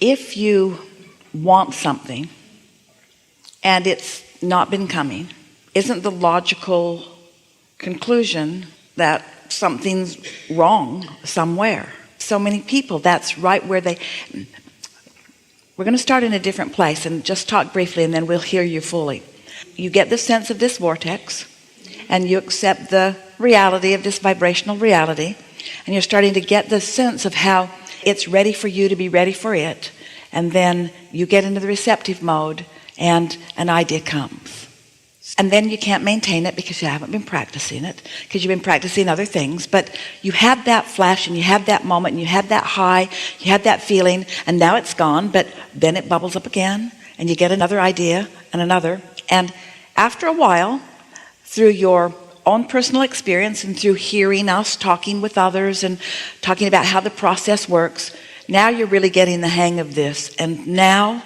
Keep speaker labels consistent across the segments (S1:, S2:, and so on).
S1: if you want something and it's not been coming, isn't the logical conclusion that something's wrong somewhere? So many people, that's right where we're going to start in a different place and just talk briefly, and then we'll hear you fully. You get the sense of this vortex, and you accept the reality of this vibrational reality, and you're starting to get the sense of how it's ready for you to be ready for it. And then you get into the receptive mode, and an idea comes. And then you can't maintain it because you haven't been practicing it, because you've been practicing other things. But you had that flash, and you had that moment, and you had that high, you had that feeling, and now it's gone. But then it bubbles up again, and you get another idea and another. And after a while, through your own personal experience and through hearing us talking with others and talking about how the process works, now you're really getting the hang of this. And now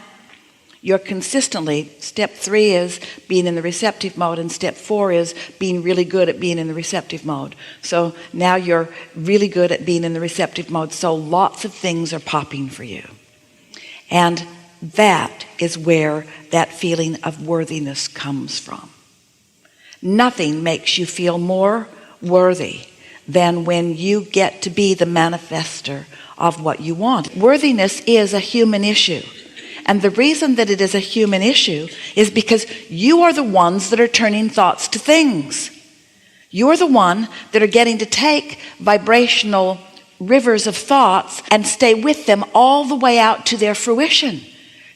S1: you're consistently, step 3 is being in the receptive mode, and step 4 is being really good at being in the receptive mode. So now you're really good at being in the receptive mode, so lots of things are popping for you. And that is where that feeling of worthiness comes from. Nothing makes you feel more worthy than when you get to be the manifester of what you want. Worthiness is a human issue. And the reason that it is a human issue is because you are the ones that are turning thoughts to things. You're the one that are getting to take vibrational rivers of thoughts and stay with them all the way out to their fruition.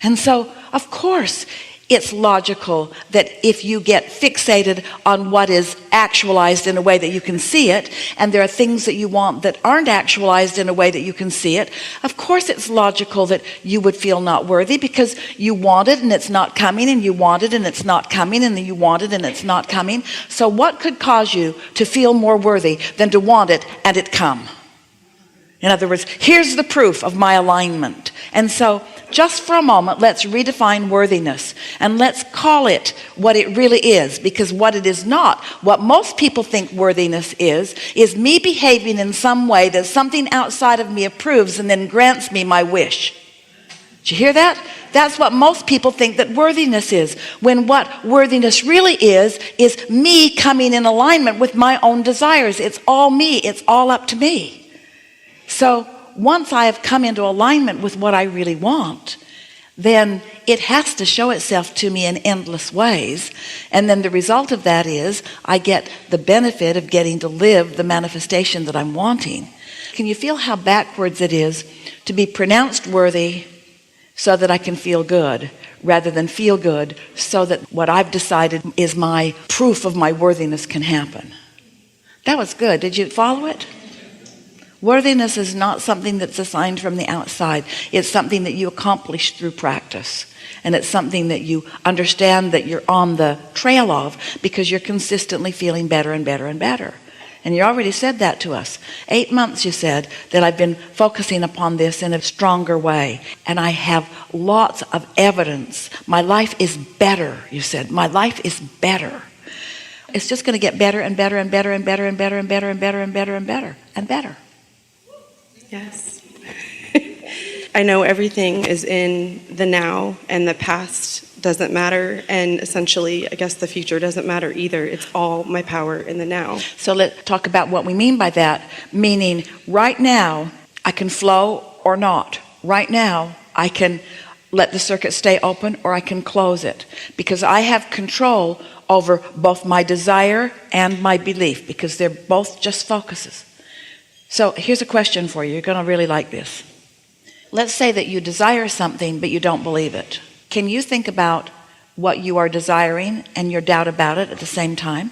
S1: And so, of course, it's logical that if you get fixated on what is actualized in a way that you can see it, and there are things that you want that aren't actualized in a way that you can see it, of course it's logical that you would feel not worthy, because you want it and it's not coming, and you want it and it's not coming, and you want it and it's not coming. So what could cause you to feel more worthy than to want it and it come? In other words, here's the proof of my alignment. And so just for a moment, let's redefine worthiness, and let's call it what it really is, because what it is not, what most people think worthiness is me behaving in some way that something outside of me approves and then grants me my wish. Did you hear that? That's what most people think that worthiness is, when what worthiness really is me coming in alignment with my own desires. It's all me. It's all up to me. So once I have come into alignment with what I really want, then it has to show itself to me in endless ways. And then the result of that is I get the benefit of getting to live the manifestation that I'm wanting. Can you feel how backwards it is to be pronounced worthy so that I can feel good, rather than feel good so that what I've decided is my proof of my worthiness can happen? That was good. Did you follow it? Worthiness is not something that's assigned from the outside. It's something that you accomplish through practice. And it's something that you understand that you're on the trail of, because you're consistently feeling better and better and better. And you already said that to us. 8 months, you said, that I've been focusing upon this in a stronger way. And I have lots of evidence. My life is better, you said. My life is better. It's just going to get better and better and better and better and better and better and better and better and better and better.
S2: Yes. I know everything is in the now, and the past doesn't matter, and essentially, I guess the future doesn't matter either. It's all my power in the now.
S1: So let's talk about what we mean by that. Meaning, right now, I can flow or not. Right now, I can let the circuit stay open, or I can close it, because I have control over both my desire and my belief, because they're both just focuses. So here's a question for you. You're going to really like this. Let's say that you desire something, but you don't believe it. Can you think about what you are desiring and your doubt about it at the same time?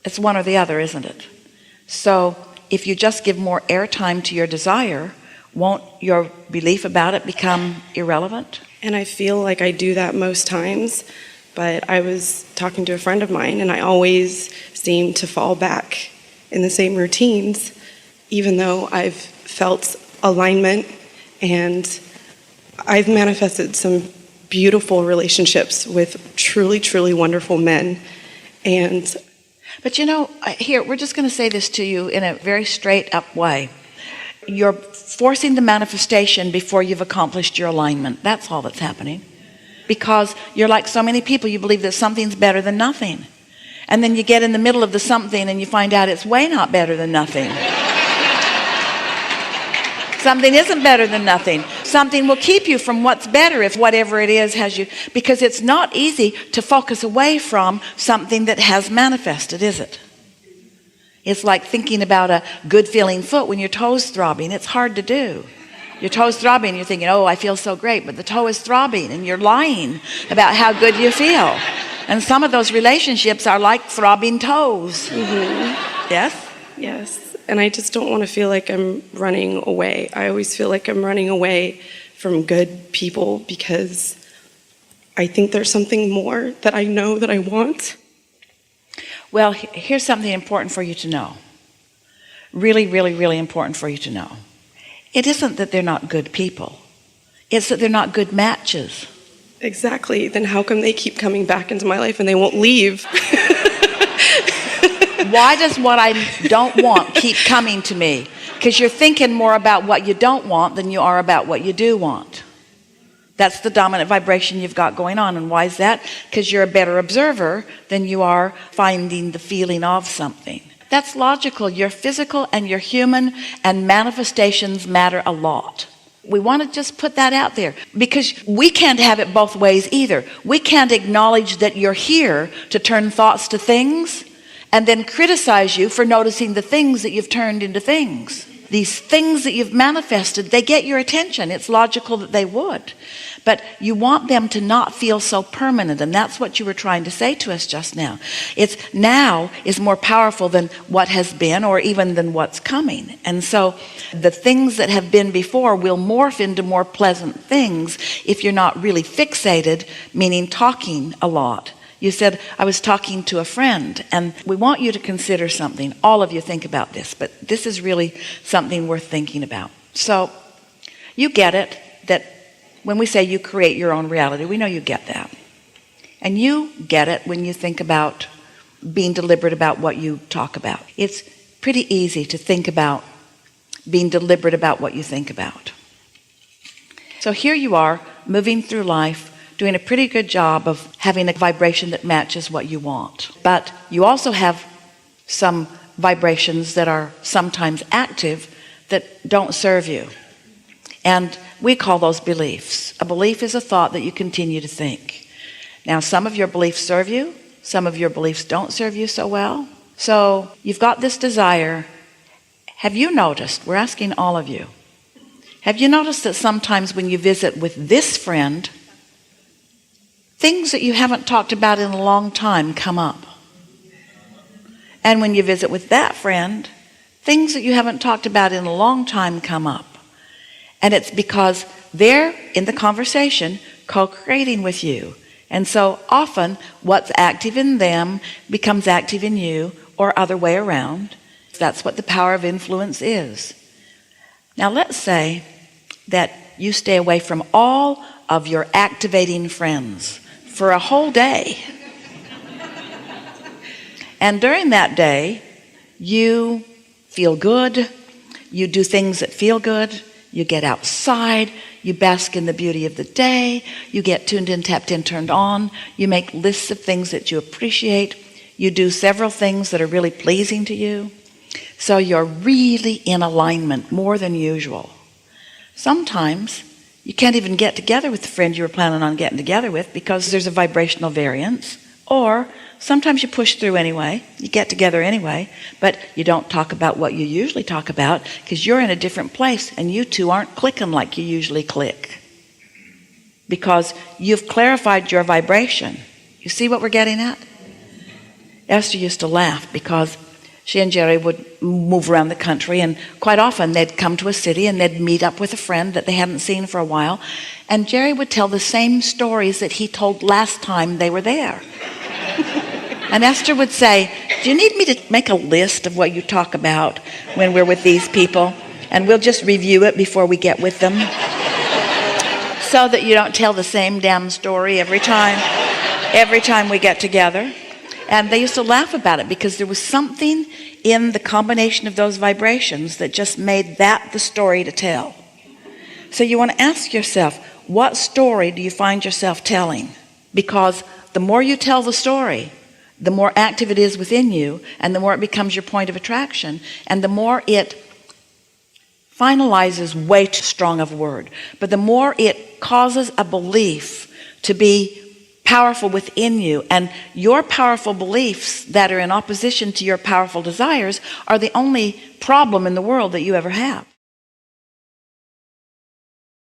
S1: It's one or the other, isn't it? So if you just give more airtime to your desire, won't your belief about it become irrelevant?
S2: And I feel like I do that most times, but I was talking to a friend of mine, and I always seem to fall back in the same routines, even though I've felt alignment, and I've manifested some beautiful relationships with truly, truly wonderful men.
S1: But you know, here, we're just going to say this to you in a very straight up way. You're forcing the manifestation before you've accomplished your alignment. That's all that's happening. Because you're like so many people, you believe that something's better than nothing. And then you get in the middle of the something and you find out it's way not better than nothing. Something isn't better than nothing. Something will keep you from what's better if whatever it is has you. Because it's not easy to focus away from something that has manifested, is it? It's like thinking about a good feeling foot when your toe's throbbing. It's hard to do. Your toe's throbbing, you're thinking, oh, I feel so great. But the toe is throbbing and you're lying about how good you feel. And some of those relationships are like throbbing toes. Mm-hmm. Yes?
S2: Yes. And I just don't want to feel like I'm running away. I always feel like I'm running away from good people because I think there's something more that I know that I want.
S1: Well, here's something important for you to know. Really, really, really important for you to know. It isn't that they're not good people. It's that they're not good matches.
S2: Exactly. Then how come they keep coming back into my life and they won't leave?
S1: Why does what I don't want keep coming to me? Because you're thinking more about what you don't want than you are about what you do want. That's the dominant vibration you've got going on. And why is that? Because you're a better observer than you are finding the feeling of something. That's logical. You're physical and you're human, and manifestations matter a lot. We want to just put that out there because we can't have it both ways either. We can't acknowledge that you're here to turn thoughts to things and then criticize you for noticing the things that you've turned into things. These things that you've manifested, they get your attention. It's logical that they would. But you want them to not feel so permanent, and that's what you were trying to say to us just now. It's now is more powerful than what has been or even than what's coming. And so the things that have been before will morph into more pleasant things if you're not really fixated, meaning talking a lot. You said, I was talking to a friend, and we want you to consider something. All of you think about this, but this is really something worth thinking about. So you get it that when we say you create your own reality, we know you get that. And you get it when you think about being deliberate about what you talk about. It's pretty easy to think about being deliberate about what you think about. So here you are, moving through life, doing a pretty good job of having a vibration that matches what you want. But you also have some vibrations that are sometimes active that don't serve you. And we call those beliefs. A belief is a thought that you continue to think. Now, some of your beliefs serve you. Some of your beliefs don't serve you so well. So you've got this desire. Have you noticed, we're asking all of you, have you noticed that sometimes when you visit with this friend, things that you haven't talked about in a long time come up? And when you visit with that friend, things that you haven't talked about in a long time come up. And it's because they're in the conversation co-creating with you. And so often what's active in them becomes active in you, or other way around. That's what the power of influence is. Now let's say that you stay away from all of your activating friends for a whole day. And during that day, you feel good, you do things that feel good, you get outside, you bask in the beauty of the day, you get tuned in, tapped in, turned on, you make lists of things that you appreciate, you do several things that are really pleasing to you. So you're really in alignment more than usual. Sometimes you can't even get together with the friend you were planning on getting together with because there's a vibrational variance. Or sometimes you push through anyway, you get together anyway, but you don't talk about what you usually talk about because you're in a different place and you two aren't clicking like you usually click. Because you've clarified your vibration. You see what we're getting at? Esther used to laugh because she and Jerry would move around the country, and quite often they'd come to a city and they'd meet up with a friend that they hadn't seen for a while, and Jerry would tell the same stories that he told last time they were there. And Esther would say, do you need me to make a list of what you talk about when we're with these people, and we'll just review it before we get with them, so that you don't tell the same damn story every time we get together. And they used to laugh about it because there was something in the combination of those vibrations that just made that the story to tell. So you want to ask yourself, what story do you find yourself telling? Because the more you tell the story, the more active it is within you, and the more it becomes your point of attraction, and the more it finalizes, way too strong of a word, but the more it causes a belief to be powerful within you, and your powerful beliefs that are in opposition to your powerful desires are the only problem in the world that you ever have.